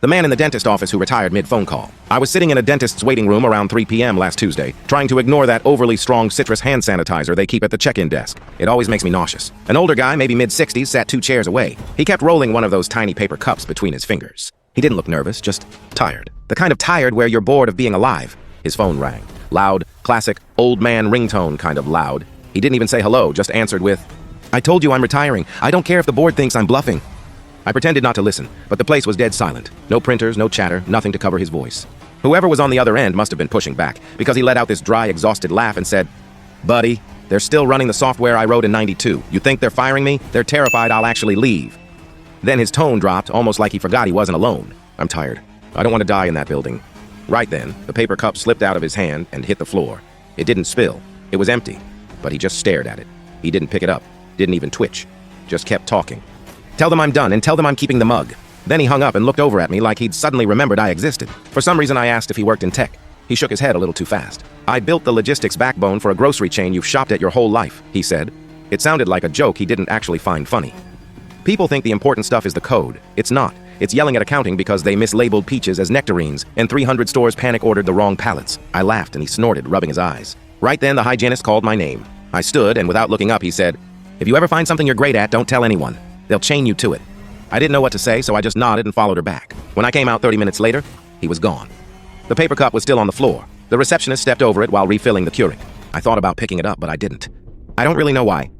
The man in the dentist office who retired mid-phone call. I was sitting in a dentist's waiting room around 3 p.m. last Tuesday, trying to ignore that overly strong citrus hand sanitizer they keep at the check-in desk. It always makes me nauseous. An older guy, maybe mid-60s, sat 2 chairs away. He kept rolling one of those tiny paper cups between his fingers. He didn't look nervous, just tired. The kind of tired where you're bored of being alive. His phone rang. Loud, classic, old man ringtone kind of loud. He didn't even say hello, just answered with, "I told you I'm retiring. I don't care if the board thinks I'm bluffing." I pretended not to listen, but the place was dead silent. No printers, no chatter, nothing to cover his voice. Whoever was on the other end must have been pushing back, because he let out this dry, exhausted laugh and said, "Buddy, they're still running the software I wrote in '92. You think they're firing me? They're terrified I'll actually leave." Then his tone dropped, almost like he forgot he wasn't alone. "I'm tired. I don't want to die in that building." Right then, the paper cup slipped out of his hand and hit the floor. It didn't spill. It was empty, but he just stared at it. He didn't pick it up, didn't even twitch, just kept talking. "Tell them I'm done and tell them I'm keeping the mug." Then he hung up and looked over at me like he'd suddenly remembered I existed. For some reason I asked if he worked in tech. He shook his head a little too fast. "I built the logistics backbone for a grocery chain you've shopped at your whole life," he said. It sounded like a joke he didn't actually find funny. People think the important stuff is the code. It's not. It's yelling at accounting because they mislabeled peaches as nectarines, and 300 stores panic-ordered the wrong pallets. I laughed and he snorted, rubbing his eyes. Right then the hygienist called my name. I stood and without looking up he said, "If you ever find something you're great at, don't tell anyone. They'll chain you to it." I didn't know what to say, so I just nodded and followed her back. When I came out 30 minutes later, he was gone. The paper cup was still on the floor. The receptionist stepped over it while refilling the Keurig. I thought about picking it up, but I didn't. I don't really know why.